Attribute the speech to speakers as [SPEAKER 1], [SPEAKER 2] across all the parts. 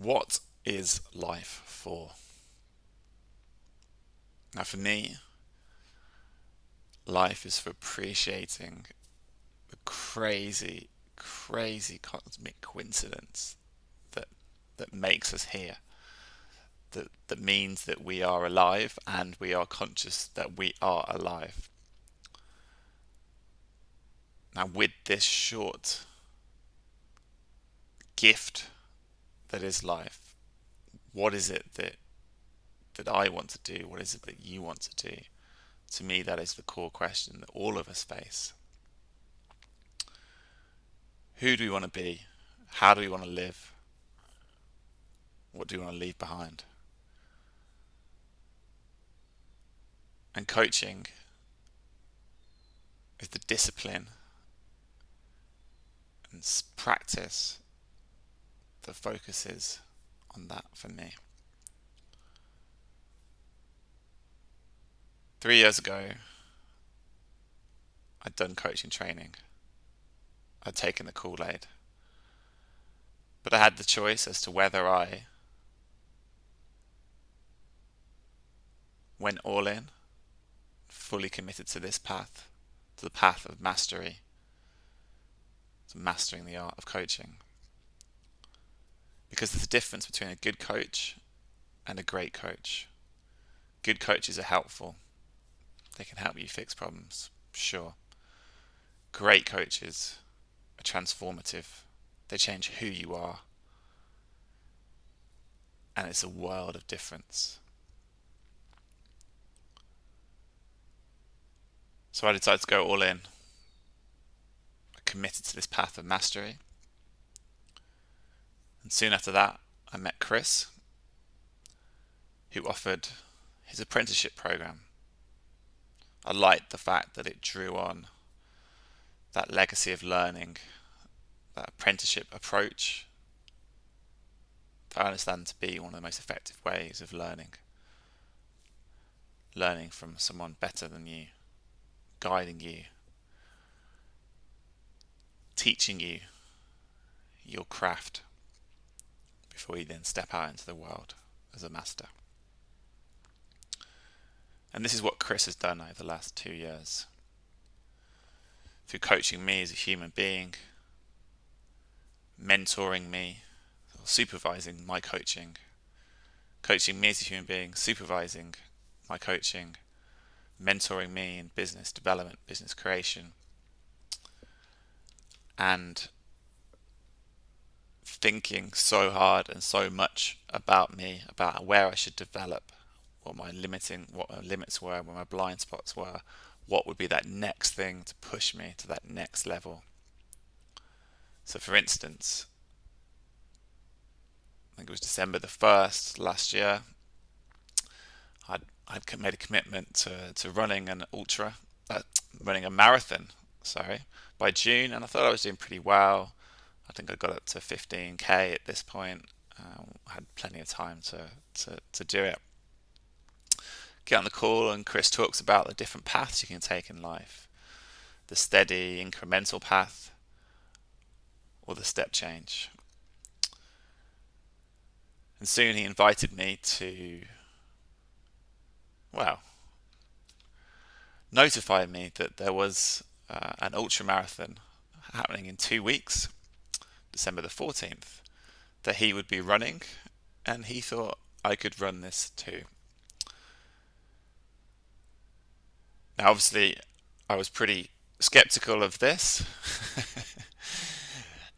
[SPEAKER 1] What is life for? Now, for me, life is for appreciating the crazy, crazy cosmic coincidence that makes us here. That means that we are alive and we are conscious that we are alive. Now, with this short gift that is life, what is it that I want to do? What is it that you want to do? To me, that is the core question that all of us face. Who do we want to be? How do we want to live? What do we want to leave behind? And coaching is the discipline and practice that focuses on that for me. 3 years ago, I'd done coaching training. I'd taken the Kool-Aid. But I had the choice as to whether I went all in, fully committed to this path, to the path of mastery, to mastering the art of coaching. Because there's a difference between a good coach and a great coach. Good coaches are helpful. They can help you fix problems, sure. Great coaches are transformative. They change who you are. And it's a world of difference. So I decided to go all in. I committed to this path of mastery. And soon after that, I met Chris, who offered his apprenticeship program. I liked the fact that it drew on that legacy of learning, that apprenticeship approach that I understand to be one of the most effective ways of learning. Learning from someone better than you, guiding you, teaching you your craft before you then step out into the world as a master. And this is what Chris has done over the last 2 years. Through coaching me as a human being, mentoring me, supervising my coaching, coaching me as a human being, supervising my coaching, mentoring me in business development, business creation, and thinking so hard and so much about me, about where I should develop, what my limits were, where my blind spots were, what would be that next thing to push me to that next level. So for instance, I think it was December the 1st last year, I'd made a commitment to running running a marathon, by June, and I thought I was doing pretty well. I think I got up to 15k at this point. I had plenty of time to do it. Get on the call and Chris talks about the different paths you can take in life. The steady, incremental path or the step change. And soon he invited me to, notify me that there was an ultra marathon happening in 2 weeks, December the 14th, that he would be running, and he thought I could run this too. Now, obviously, I was pretty skeptical of this.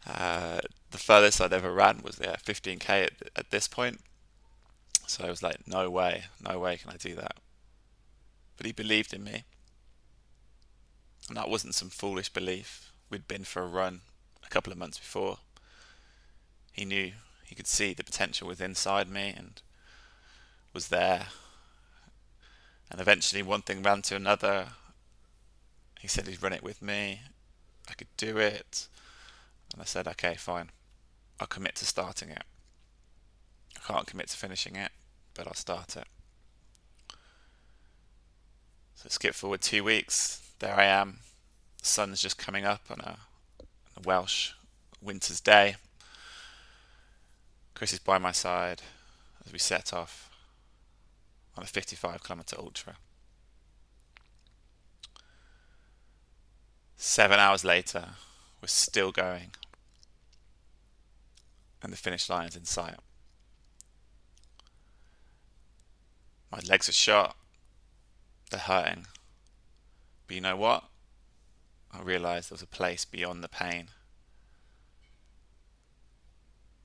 [SPEAKER 1] The furthest I'd ever ran was 15k at this point. So I was like, no way can I do that. But he believed in me. And that wasn't some foolish belief. We'd been for a run a couple of months before. He knew, he could see the potential was inside me and was there. And eventually one thing ran to another. He said he'd run it with me. I could do it. And I said, okay, fine. I'll commit to starting it. I can't commit to finishing it, but I'll start it. So skip forward 2 weeks. There I am. The sun's just coming up on a Welsh winter's day. Chris is by my side as we set off on a 55-kilometre ultra. 7 hours later, we're still going, and the finish line is in sight. My legs are shot, they're hurting, but you know what? I realised there was a place beyond the pain.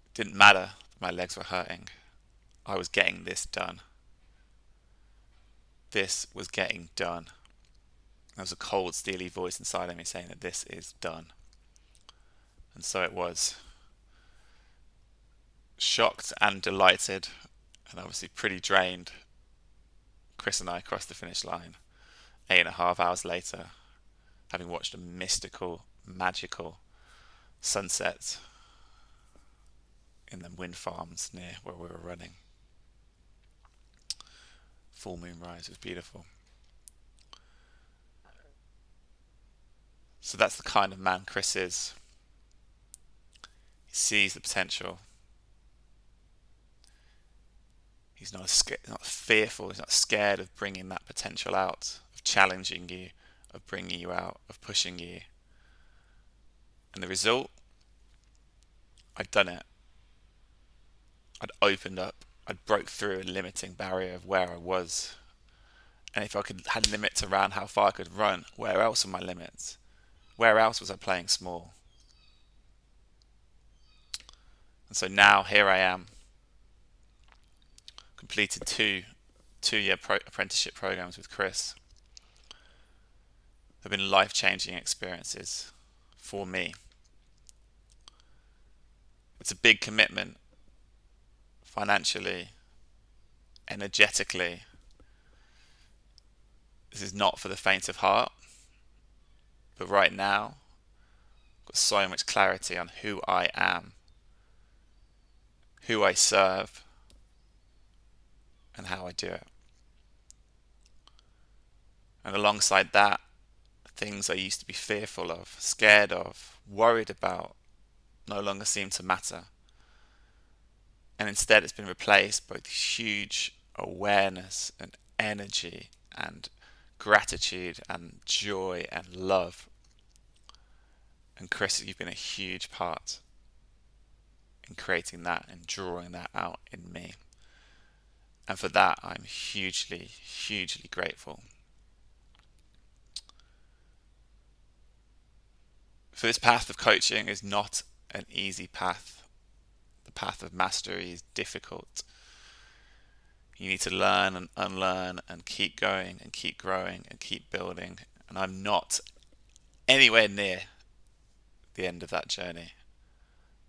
[SPEAKER 1] It didn't matter that my legs were hurting. I was getting this done. This was getting done. There was a cold, steely voice inside of me saying that this is done. And so it was. Shocked and delighted, and obviously pretty drained, Chris and I crossed the finish line 8.5 hours later, having watched a mystical, magical sunset in the wind farms near where we were running. Full moon rise was beautiful. So that's the kind of man Chris is. He sees the potential. He's not fearful. He's not scared of bringing that potential out, of challenging you, of bringing you out, of pushing you. And the result? I'd done it. I'd opened up. I'd broke through a limiting barrier of where I was. And if I had limits around how far I could run, where else were my limits? Where else was I playing small? And so now here I am, completed two-year apprenticeship programs with Chris. They've been life-changing experiences for me. It's a big commitment, financially, energetically. This is not for the faint of heart, but right now, I've got so much clarity on who I am, who I serve, and how I do it. And alongside that, things I used to be fearful of, scared of, worried about, no longer seem to matter. And instead it's been replaced by huge awareness and energy and gratitude and joy and love. And Chris, you've been a huge part in creating that and drawing that out in me. And for that, I'm hugely, hugely grateful. For this path of coaching is not an easy path. The path of mastery is difficult. You need to learn and unlearn and keep going and keep growing and keep building. And I'm not anywhere near the end of that journey.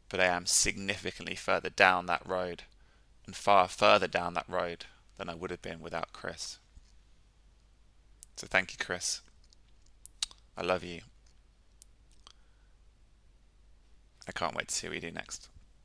[SPEAKER 1] But I am significantly further down that road, and far further down that road than I would have been without Chris. So thank you, Chris. I love you. I can't wait to see what you do next.